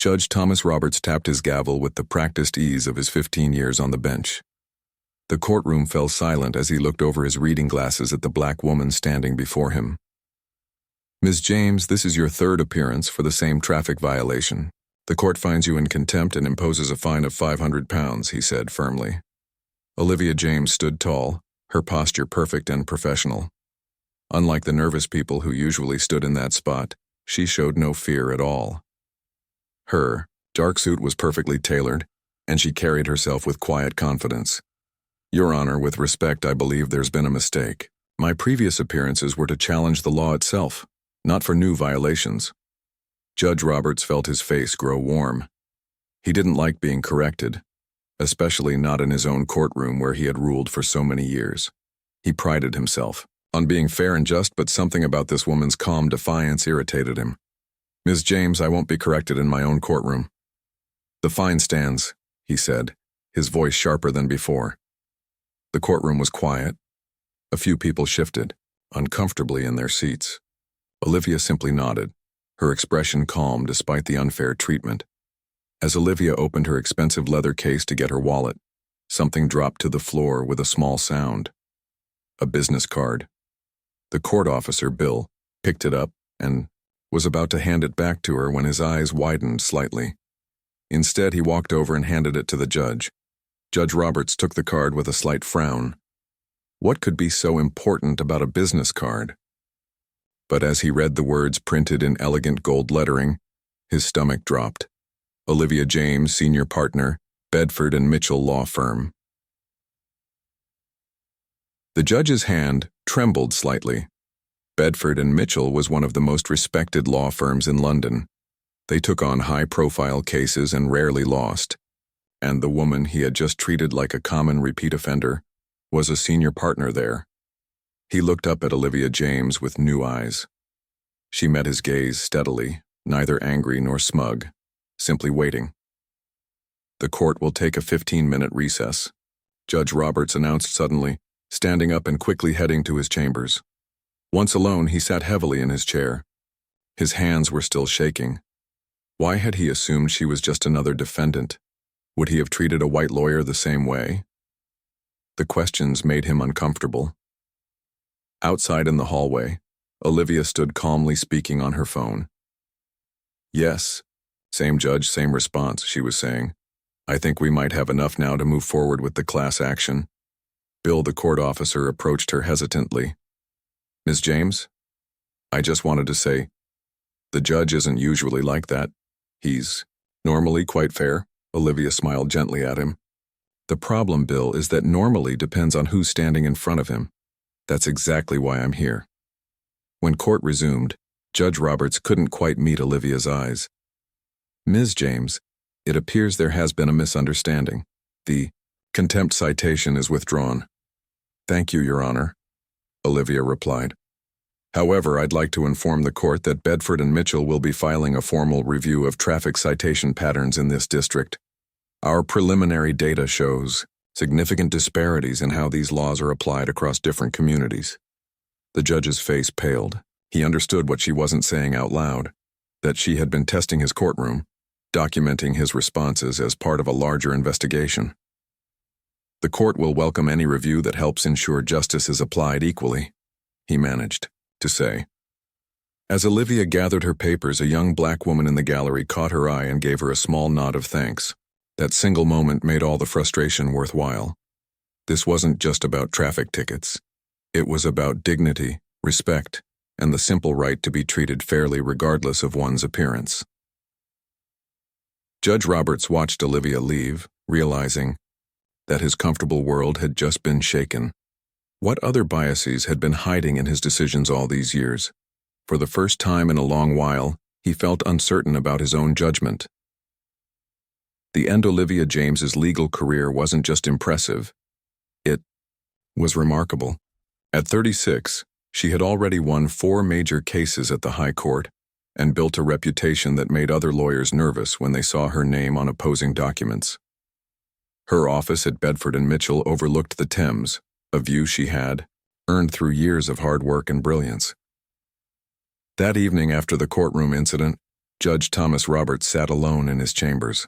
Judge Thomas Roberts tapped his gavel with the practiced ease of his 15 years on the bench. The courtroom fell silent as he looked over his reading glasses at the black woman standing before him. Ms. James, this is your third appearance for the same traffic violation. The court finds you in contempt and imposes a fine of £500, he said firmly. Olivia James stood tall, her posture perfect and professional. Unlike the nervous people who usually stood in that spot, she showed no fear at all. Her dark suit was perfectly tailored, and she carried herself with quiet confidence. Your Honor, with respect, I believe there's been a mistake. My previous appearances were to challenge the law itself, not for new violations. Judge Roberts felt his face grow warm. He didn't like being corrected, especially not in his own courtroom where he had ruled for so many years. He prided himself on being fair and just, but something about this woman's calm defiance irritated him. Ms. James, I won't be corrected in my own courtroom. The fine stands, he said, his voice sharper than before. The courtroom was quiet. A few people shifted, uncomfortably in their seats. Olivia simply nodded, her expression calm despite the unfair treatment. As Olivia opened her expensive leather case to get her wallet, something dropped to the floor with a small sound. A business card. The court officer, Bill, picked it up and was about to hand it back to her when his eyes widened slightly. Instead, he walked over and handed it to the judge. Judge Roberts took the card with a slight frown. What could be so important about a business card? But as he read the words printed in elegant gold lettering, his stomach dropped. Olivia James, senior partner, Bedford and Mitchell Law Firm. The judge's hand trembled slightly. Bedford and Mitchell was one of the most respected law firms in London. They took on high-profile cases and rarely lost. And the woman he had just treated like a common repeat offender was a senior partner there. He looked up at Olivia James with new eyes. She met his gaze steadily, neither angry nor smug, simply waiting. The court will take a 15-minute recess, Judge Roberts announced suddenly, standing up and quickly heading to his chambers. Once alone, he sat heavily in his chair. His hands were still shaking. Why had he assumed she was just another defendant? Would he have treated a white lawyer the same way? The questions made him uncomfortable. Outside in the hallway, Olivia stood calmly speaking on her phone. Yes, same judge, same response, she was saying. I think we might have enough now to move forward with the class action. Bill, the court officer, approached her hesitantly. Ms. James? I just wanted to say, the judge isn't usually like that. He's normally quite fair. Olivia smiled gently at him. The problem, Bill, is that normally depends on who's standing in front of him. That's exactly why I'm here. When court resumed, Judge Roberts couldn't quite meet Olivia's eyes. Ms. James, it appears there has been a misunderstanding. The contempt citation is withdrawn. Thank you, Your Honor, Olivia replied. However, I'd like to inform the court that Bedford and Mitchell will be filing a formal review of traffic citation patterns in this district. Our preliminary data shows significant disparities in how these laws are applied across different communities. The judge's face paled. He understood what she wasn't saying out loud, that she had been testing his courtroom, documenting his responses as part of a larger investigation. The court will welcome any review that helps ensure justice is applied equally, he managed to say. As Olivia gathered her papers, a young black woman in the gallery caught her eye and gave her a small nod of thanks. That single moment made all the frustration worthwhile. This wasn't just about traffic tickets. It was about dignity, respect, and the simple right to be treated fairly regardless of one's appearance. Judge Roberts watched Olivia leave, realizing that his comfortable world had just been shaken. What other biases had been hiding in his decisions all these years? For the first time in a long while, he felt uncertain about his own judgment. The end Olivia James's legal career wasn't just impressive, it was remarkable. At 36, she had already won 4 major cases at the High Court and built a reputation that made other lawyers nervous when they saw her name on opposing documents. Her office at Bedford and Mitchell overlooked the Thames, a view she had earned through years of hard work and brilliance. That evening after the courtroom incident, Judge Thomas Roberts sat alone in his chambers.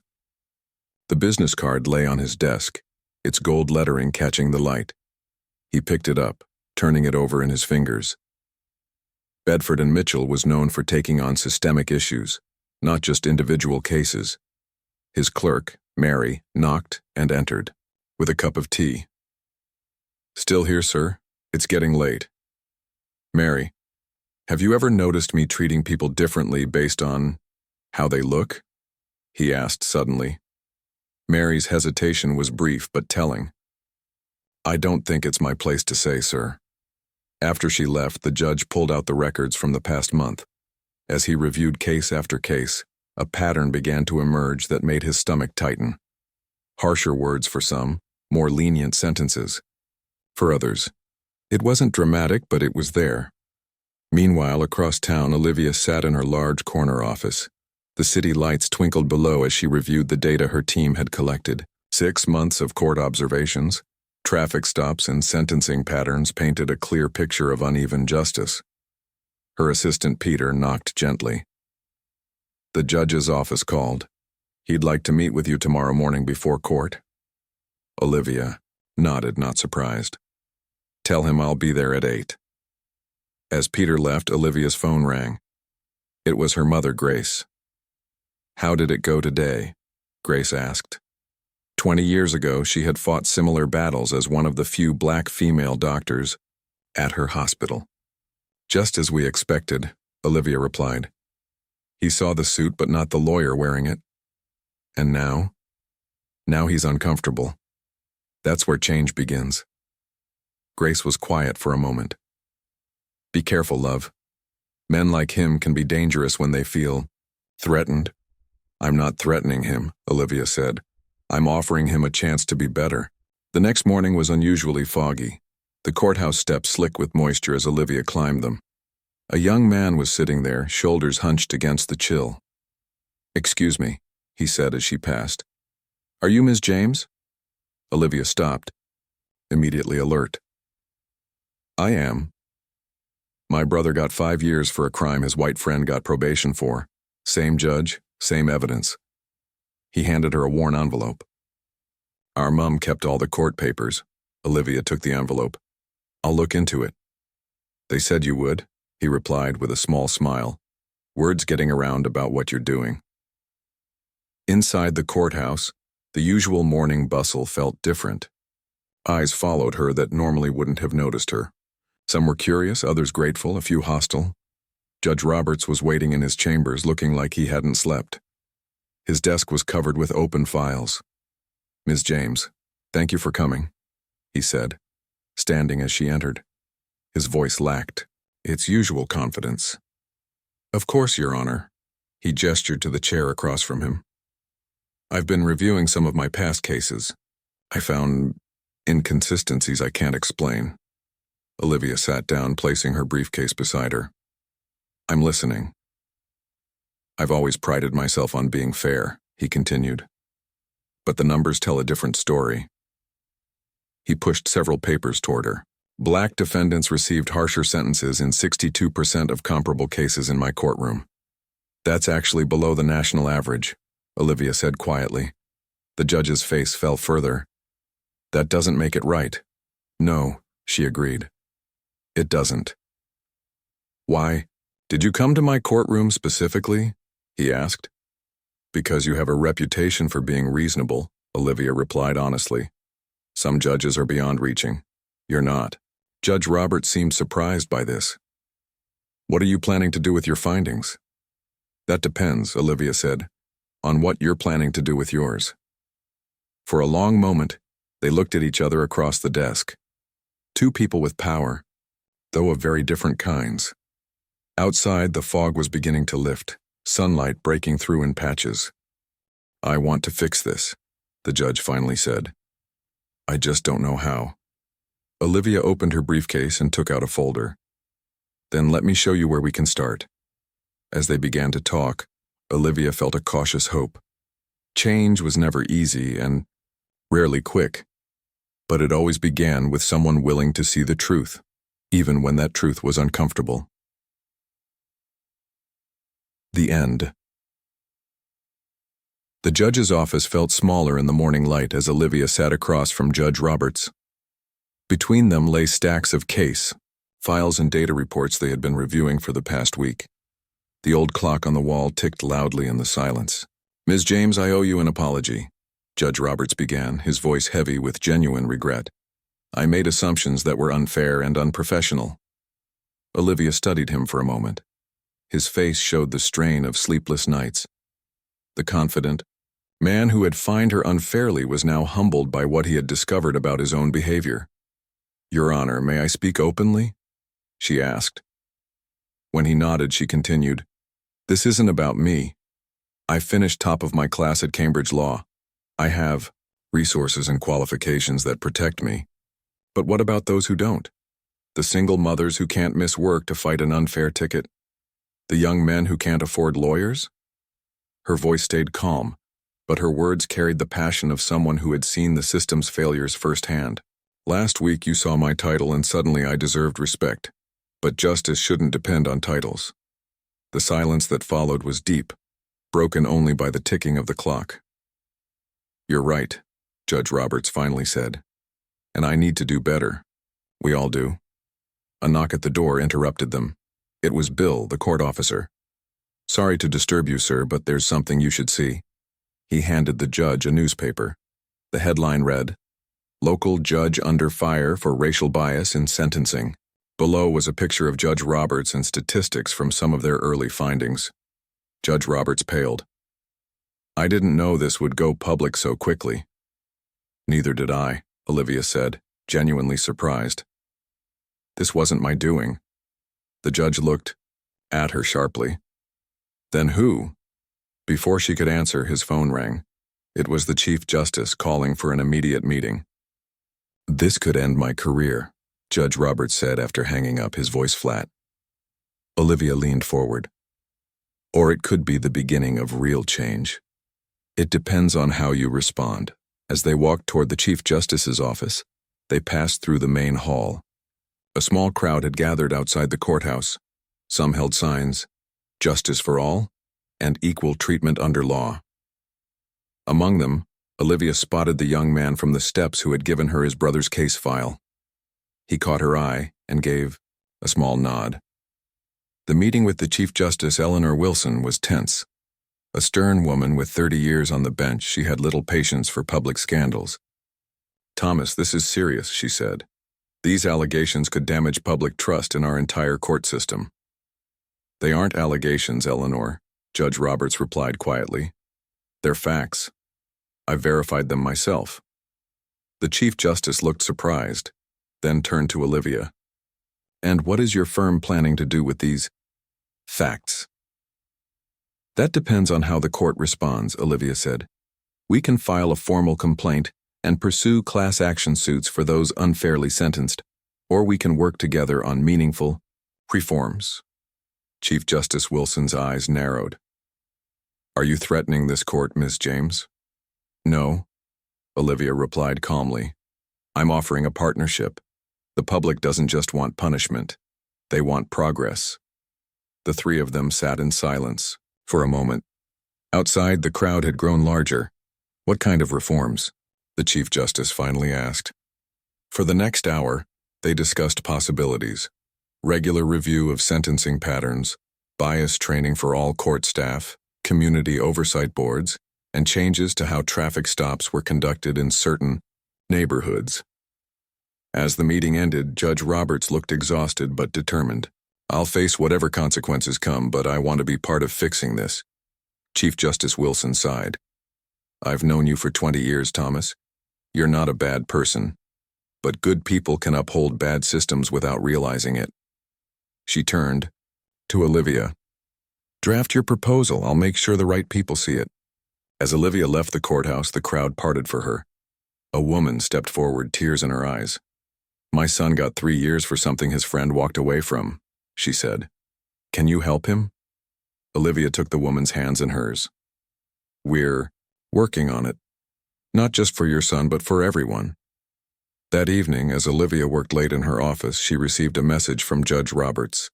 The business card lay on his desk, its gold lettering catching the light. He picked it up, turning it over in his fingers. Bedford and Mitchell was known for taking on systemic issues, not just individual cases. His clerk, Mary, knocked and entered, with a cup of tea. "Still here, sir? It's getting late." "Mary, have you ever noticed me treating people differently based on how they look?" he asked suddenly. Mary's hesitation was brief but telling. "I don't think it's my place to say, sir." After she left, the judge pulled out the records from the past month. As he reviewed case after case, a pattern began to emerge that made his stomach tighten. Harsher words for some, more lenient sentences. For others, it wasn't dramatic, but it was there. Meanwhile, across town, Olivia sat in her large corner office. The city lights twinkled below as she reviewed the data her team had collected. 6 months of court observations, traffic stops, and sentencing patterns painted a clear picture of uneven justice. Her assistant Peter knocked gently. The judge's office called. "He'd like to meet with you tomorrow morning before court." Olivia nodded, not surprised. "Tell him I'll be there at 8. As Peter left, Olivia's phone rang. It was her mother, Grace. "How did it go today?" Grace asked. 20 years ago, she had fought similar battles as one of the few black female doctors at her hospital. "Just as we expected," Olivia replied. "He saw the suit but not the lawyer wearing it. And now? Now he's uncomfortable. That's where change begins." Grace was quiet for a moment. "Be careful, love. Men like him can be dangerous when they feel threatened." "I'm not threatening him," Olivia said. "I'm offering him a chance to be better." The next morning was unusually foggy, the courthouse steps slick with moisture as Olivia climbed them. A young man was sitting there, shoulders hunched against the chill. "Excuse me," he said as she passed. "Are you Ms. James?" Olivia stopped, immediately alert. "I am. My brother got 5 years for a crime his white friend got probation for. Same judge, same evidence." He handed her a worn envelope. "Our mom kept all the court papers." Olivia took the envelope. "I'll look into it." "They said you would," he replied with a small smile. "Word's getting around about what you're doing." Inside the courthouse, the usual morning bustle felt different. Eyes followed her that normally wouldn't have noticed her. Some were curious, others grateful, a few hostile. Judge Roberts was waiting in his chambers, looking like he hadn't slept. His desk was covered with open files. "Ms. James, thank you for coming," he said, standing as she entered. His voice lacked its usual confidence. "Of course, Your Honor." He gestured to the chair across from him. "I've been reviewing some of my past cases. I found inconsistencies I can't explain." Olivia sat down, placing her briefcase beside her. "I'm listening." "I've always prided myself on being fair," he continued. "But the numbers tell a different story." He pushed several papers toward her. "Black defendants received harsher sentences in 62% of comparable cases in my courtroom. That's actually below the national average," Olivia said quietly. The judge's face fell further. "That doesn't make it right." "No," she agreed. "It doesn't." "Why? Did you come to my courtroom specifically?" he asked. "Because you have a reputation for being reasonable," Olivia replied honestly. "Some judges are beyond reaching. You're not." Judge Roberts seemed surprised by this. "What are you planning to do with your findings?" "That depends," Olivia said, "on what you're planning to do with yours." For a long moment, they looked at each other across the desk. Two people with power, though of very different kinds. Outside, the fog was beginning to lift, sunlight breaking through in patches. "I want to fix this," the judge finally said. "I just don't know how." Olivia opened her briefcase and took out a folder. "Then let me show you where we can start." As they began to talk, Olivia felt a cautious hope. Change was never easy and rarely quick, but it always began with someone willing to see the truth, even when that truth was uncomfortable. The end. The judge's office felt smaller in the morning light as Olivia sat across from Judge Roberts. Between them lay stacks of case, files and data reports they had been reviewing for the past week. The old clock on the wall ticked loudly in the silence. "Ms. James, I owe you an apology," Judge Roberts began, his voice heavy with genuine regret. "I made assumptions that were unfair and unprofessional." Olivia studied him for a moment. His face showed the strain of sleepless nights. The confident man who had fined her unfairly was now humbled by what he had discovered about his own behavior. "Your Honor, may I speak openly?" she asked. When he nodded, she continued, "This isn't about me. I finished top of my class at Cambridge Law. I have resources and qualifications that protect me. But what about those who don't? The single mothers who can't miss work to fight an unfair ticket? The young men who can't afford lawyers?" Her voice stayed calm, but her words carried the passion of someone who had seen the system's failures firsthand. "Last week you saw my title and suddenly I deserved respect. But justice shouldn't depend on titles." The silence that followed was deep, broken only by the ticking of the clock. "You're right," Judge Roberts finally said. "And I need to do better. We all do." A knock at the door interrupted them. It was Bill, the court officer. "Sorry to disturb you, sir, but there's something you should see." He handed the judge a newspaper. The headline read, "Local Judge Under Fire for Racial Bias in Sentencing." Below was a picture of Judge Roberts and statistics from some of their early findings. Judge Roberts paled. "I didn't know this would go public so quickly." "Neither did I," Olivia said, genuinely surprised. "This wasn't my doing." The judge looked at her sharply. "Then who?" Before she could answer, his phone rang. It was the Chief Justice calling for an immediate meeting. "This could end my career," Judge Roberts said after hanging up, his voice flat. Olivia leaned forward. "Or it could be the beginning of real change. It depends on how you respond." As they walked toward the Chief Justice's office, they passed through the main hall. A small crowd had gathered outside the courthouse. Some held signs, "Justice for all," and "Equal treatment under law." Among them, Olivia spotted the young man from the steps who had given her his brother's case file. He caught her eye and gave a small nod. The meeting with the Chief Justice, Eleanor Wilson, was tense. A stern woman with 30 years on the bench, she had little patience for public scandals. "Thomas, this is serious," she said. "These allegations could damage public trust in our entire court system." "They aren't allegations, Eleanor," Judge Roberts replied quietly. "They're facts. I verified them myself." The Chief Justice looked surprised, then turned to Olivia. "And what is your firm planning to do with these facts?" "That depends on how the court responds," Olivia said. "We can file a formal complaint and pursue class action suits for those unfairly sentenced, or we can work together on meaningful reforms." Chief Justice Wilson's eyes narrowed. "Are you threatening this court, Ms. James?" "No," Olivia replied calmly. "I'm offering a partnership. The public doesn't just want punishment. They want progress." The three of them sat in silence for a moment. Outside, the crowd had grown larger. "What kind of reforms?" the Chief Justice finally asked. For the next hour, they discussed possibilities: regular review of sentencing patterns, bias training for all court staff, community oversight boards, and changes to how traffic stops were conducted in certain neighborhoods. As the meeting ended, Judge Roberts looked exhausted but determined. "I'll face whatever consequences come, but I want to be part of fixing this." Chief Justice Wilson sighed. "I've known you for 20 years, Thomas. You're not a bad person. But good people can uphold bad systems without realizing it." She turned to Olivia. "Draft your proposal. I'll make sure the right people see it." As Olivia left the courthouse, the crowd parted for her. A woman stepped forward, tears in her eyes. "My son got 3 years for something his friend walked away from," she said. "Can you help him?" Olivia took the woman's hands in hers. "We're working on it. Not just for your son, but for everyone." That evening, as Olivia worked late in her office, she received a message from Judge Roberts.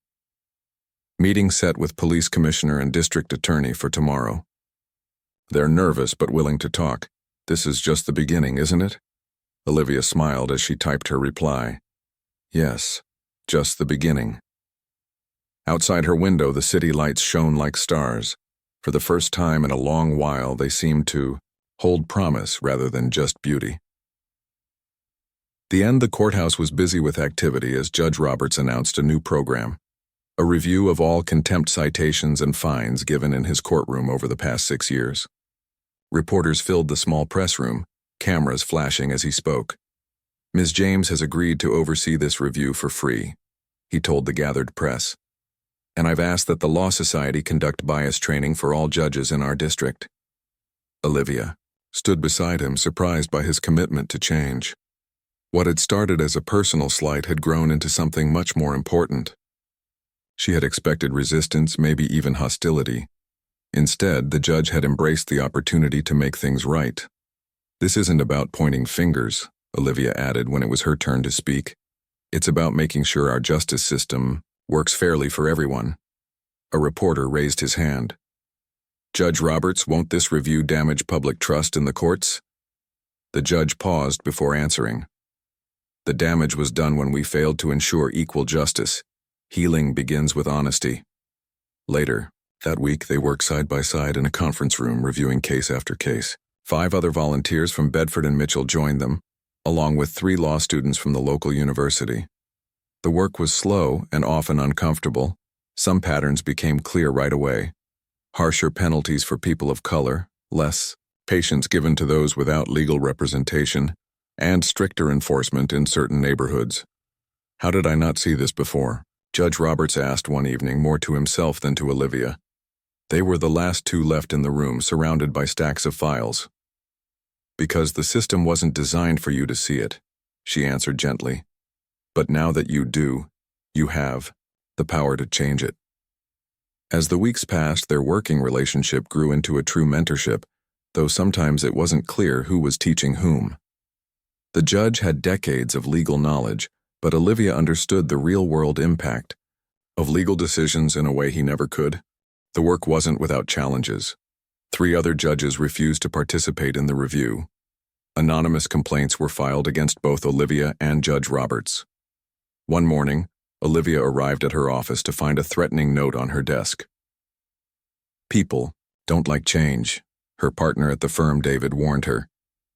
"Meeting set with police commissioner and district attorney for tomorrow." They're nervous but willing to talk. This is just the beginning, isn't it? Olivia smiled as she typed her reply. Yes, just the beginning. Outside her window, the city lights shone like stars. For the first time in a long while, they seemed to hold promise rather than just beauty. The end, the courthouse was busy with activity as Judge Roberts announced a new program, a review of all contempt citations and fines given in his courtroom over the past 6 years. Reporters filled the small press room, cameras flashing as he spoke. Ms. James has agreed to oversee this review for free, he told the gathered press. And I've asked that the Law Society conduct bias training for all judges in our district. Olivia stood beside him, surprised by his commitment to change. What had started as a personal slight had grown into something much more important. She had expected resistance, maybe even hostility. Instead, the judge had embraced the opportunity to make things right. This isn't about pointing fingers, Olivia added when it was her turn to speak. It's about making sure our justice system works fairly for everyone. A reporter raised his hand. Judge Roberts, won't this review damage public trust in the courts? The judge paused before answering. The damage was done when we failed to ensure equal justice. Healing begins with honesty. Later, that week, they worked side by side in a conference room reviewing case after case. 5 other volunteers from Bedford and Mitchell joined them, along with 3 law students from the local university. The work was slow and often uncomfortable. Some patterns became clear right away. Harsher penalties for people of color, less patience given to those without legal representation, and stricter enforcement in certain neighborhoods. How did I not see this before? Judge Roberts asked one evening, more to himself than to Olivia. They were the last 2 left in the room, surrounded by stacks of files. Because the system wasn't designed for you to see it, she answered gently. But now that you do, you have the power to change it. As the weeks passed, their working relationship grew into a true mentorship, though sometimes it wasn't clear who was teaching whom. The judge had decades of legal knowledge, but Olivia understood the real-world impact of legal decisions in a way he never could. The work wasn't without challenges. 3 other judges refused to participate in the review. Anonymous complaints were filed against both Olivia and Judge Roberts. One morning, Olivia arrived at her office to find a threatening note on her desk. People don't like change, her partner at the firm, David, warned her,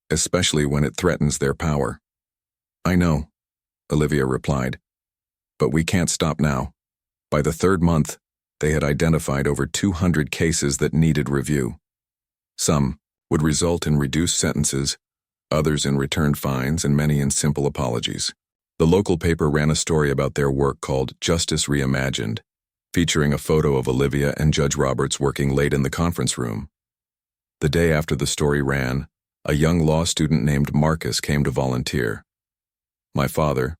especially when it threatens their power. I know, Olivia replied, but we can't stop now. By the 3rd month, they had identified over 200 cases that needed review. Some would result in reduced sentences, others in returned fines, and many in simple apologies. The local paper ran a story about their work called Justice Reimagined, featuring a photo of Olivia and Judge Roberts working late in the conference room. The day after the story ran, a young law student named Marcus came to volunteer. My father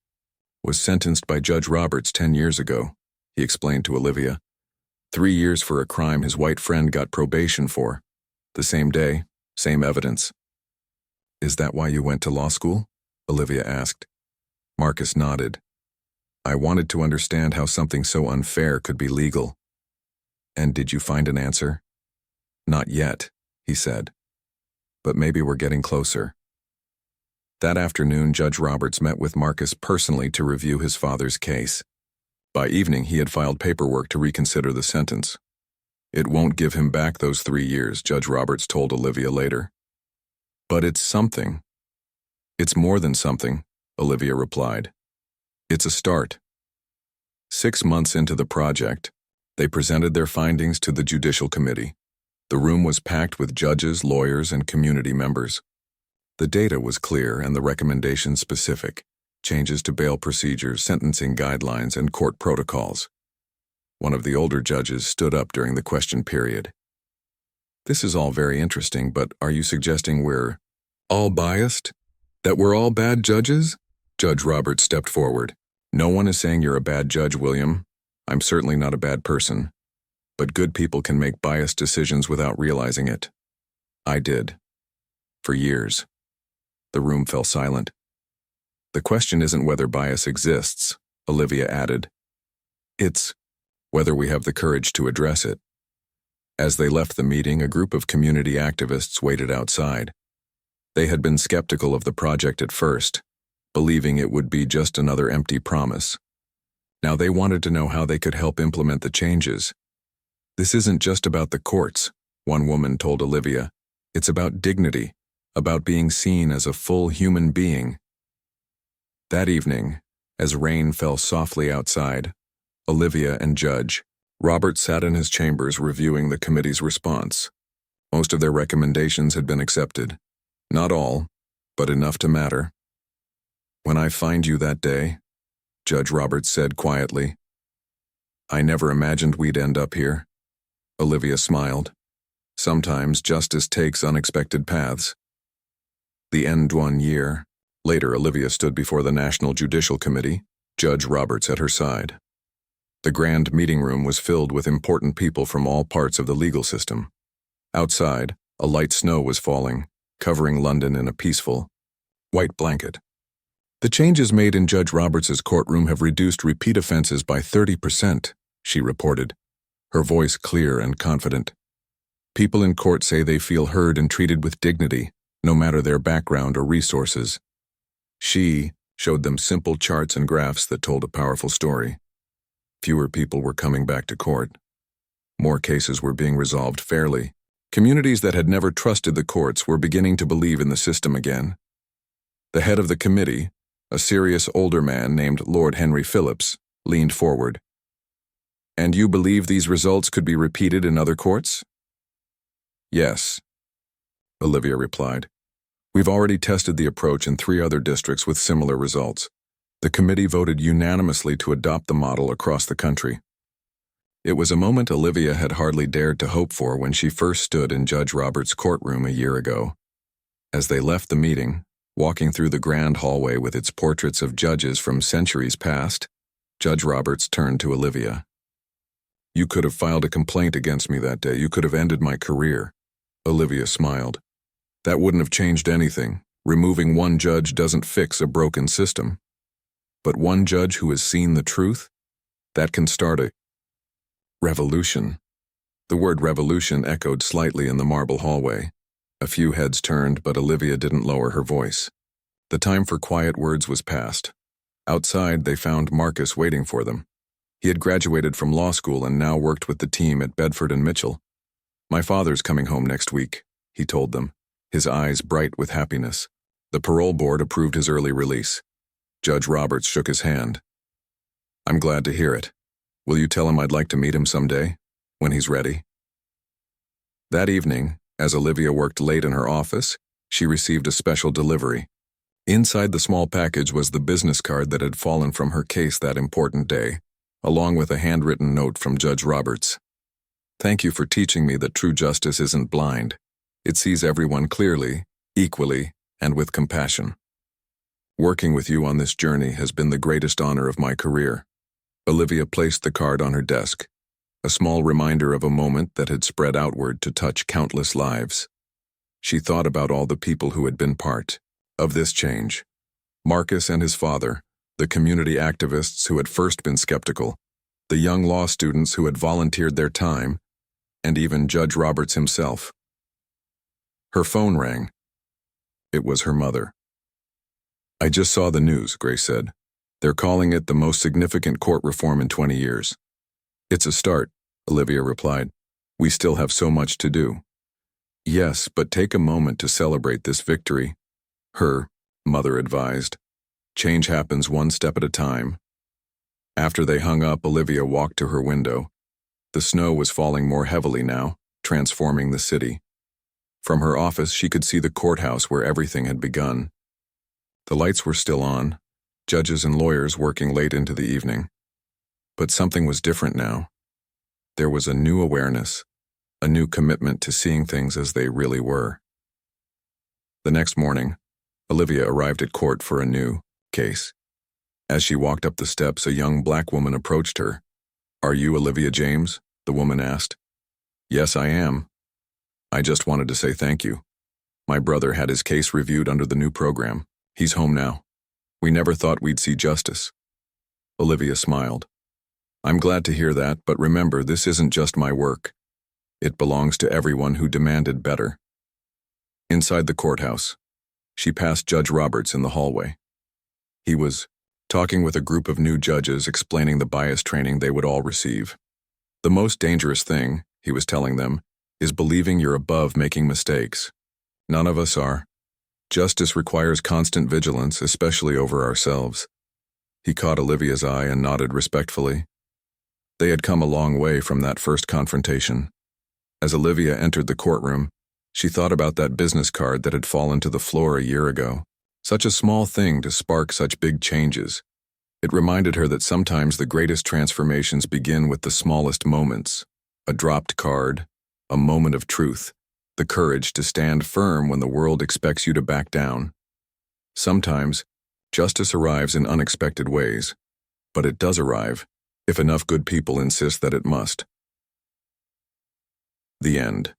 was sentenced by Judge Roberts 10 years ago, he explained to Olivia. 3 years for a crime his white friend got probation for. The same day, same evidence. Is that why you went to law school? Olivia asked. Marcus nodded. I wanted to understand how something so unfair could be legal. And did you find an answer? Not yet, he said. But maybe we're getting closer. That afternoon, Judge Roberts met with Marcus personally to review his father's case. By evening, he had filed paperwork to reconsider the sentence. It won't give him back those 3 years, Judge Roberts told Olivia later. But it's something. It's more than something, Olivia replied. It's a start. 6 months into the project, they presented their findings to the Judicial Committee. The room was packed with judges, lawyers, and community members. The data was clear and the recommendations specific. Changes to bail procedures, sentencing guidelines, and court protocols. One of the older judges stood up during the question period. This is all very interesting, but are you suggesting we're all biased? That we're all bad judges? Judge Roberts stepped forward. No one is saying you're a bad judge, William. I'm certainly not a bad person. But good people can make biased decisions without realizing it. I did. For years. The room fell silent. The question isn't whether bias exists, Olivia added. It's whether we have the courage to address it. As they left the meeting, a group of community activists waited outside. They had been skeptical of the project at first, believing it would be just another empty promise. Now they wanted to know how they could help implement the changes. "This isn't just about the courts," one woman told Olivia. "It's about dignity, about being seen as a full human being." That evening, as rain fell softly outside, Olivia and Judge Roberts sat in his chambers reviewing the committee's response. Most of their recommendations had been accepted. Not all, but enough to matter. "When I find you that day," Judge Roberts said quietly, "I never imagined we'd end up here." Olivia smiled. Sometimes justice takes unexpected paths. The end one year. Later, Olivia stood before the National Judicial Committee, Judge Roberts at her side. The grand meeting room was filled with important people from all parts of the legal system. Outside, a light snow was falling, covering London in a peaceful, white blanket. "The changes made in Judge Roberts's courtroom have reduced repeat offenses by 30%, she reported, her voice clear and confident. "People in court say they feel heard and treated with dignity, no matter their background or resources." She showed them simple charts and graphs that told a powerful story. Fewer people were coming back to court. More cases were being resolved fairly. Communities that had never trusted the courts were beginning to believe in the system again. The head of the committee, a serious older man named Lord Henry Phillips, leaned forward. "And you believe these results could be repeated in other courts?" "Yes," Olivia replied. "We've already tested the approach in 3 other districts with similar results." The committee voted unanimously to adopt the model across the country. It was a moment Olivia had hardly dared to hope for when she first stood in Judge Roberts' courtroom a year ago. As they left the meeting, walking through the grand hallway with its portraits of judges from centuries past, Judge Roberts turned to Olivia. "You could have filed a complaint against me that day. You could have ended my career." Olivia smiled. "That wouldn't have changed anything. Removing one judge doesn't fix a broken system. But one judge who has seen the truth, that can start a revolution." The word revolution echoed slightly in the marble hallway. A few heads turned, but Olivia didn't lower her voice. The time for quiet words was past. Outside, they found Marcus waiting for them. He had graduated from law school and now worked with the team at Bedford and Mitchell. "My father's coming home next week," he told them, his eyes bright with happiness. The parole board approved his early release. Judge Roberts shook his hand. "I'm glad to hear it. Will you tell him I'd like to meet him someday, when he's ready?" That evening, as Olivia worked late in her office, she received a special delivery. Inside the small package was the business card that had fallen from her case that important day, along with a handwritten note from Judge Roberts. "Thank you for teaching me that true justice isn't blind. It sees everyone clearly, equally, and with compassion. Working with you on this journey has been the greatest honor of my career." Olivia placed the card on her desk, a small reminder of a moment that had spread outward to touch countless lives. She thought about all the people who had been part of this change. Marcus and his father, the community activists who had first been skeptical, the young law students who had volunteered their time, and even Judge Roberts himself. Her phone rang. It was her mother. "I just saw the news," Grace said. "They're calling it the most significant court reform in 20 years. "It's a start," Olivia replied. "We still have so much to do." "Yes, but take a moment to celebrate this victory," her mother advised. "Change happens one step at a time." After they hung up, Olivia walked to her window. The snow was falling more heavily now, transforming the city. From her office, she could see the courthouse where everything had begun. The lights were still on, judges and lawyers working late into the evening. But something was different now. There was a new awareness, a new commitment to seeing things as they really were. The next morning, Olivia arrived at court for a new case. As she walked up the steps, a young black woman approached her. "Are you Olivia James?" the woman asked. "Yes, I am. I just wanted to say thank you. My brother had his case reviewed under the new program. He's home now. We never thought we'd see justice." Olivia smiled. "I'm glad to hear that, but remember, this isn't just my work. It belongs to everyone who demanded better. Inside the courthouse, she passed Judge Roberts in the hallway. He was talking with a group of new judges, explaining the bias training they would all receive. The most dangerous thing, he was telling them, is believing you're above making mistakes. None of us are. Justice requires constant vigilance, especially over ourselves. He caught Olivia's eye and nodded respectfully. They had come a long way from that first confrontation. As Olivia entered the courtroom, she thought about that business card that had fallen to the floor a year ago. Such a small thing to spark such big changes. It reminded her that sometimes the greatest transformations begin with the smallest moments. A dropped card, a moment of truth, the courage to stand firm when the world expects you to back down. Sometimes, justice arrives in unexpected ways, but it does arrive if enough good people insist that it must. The end.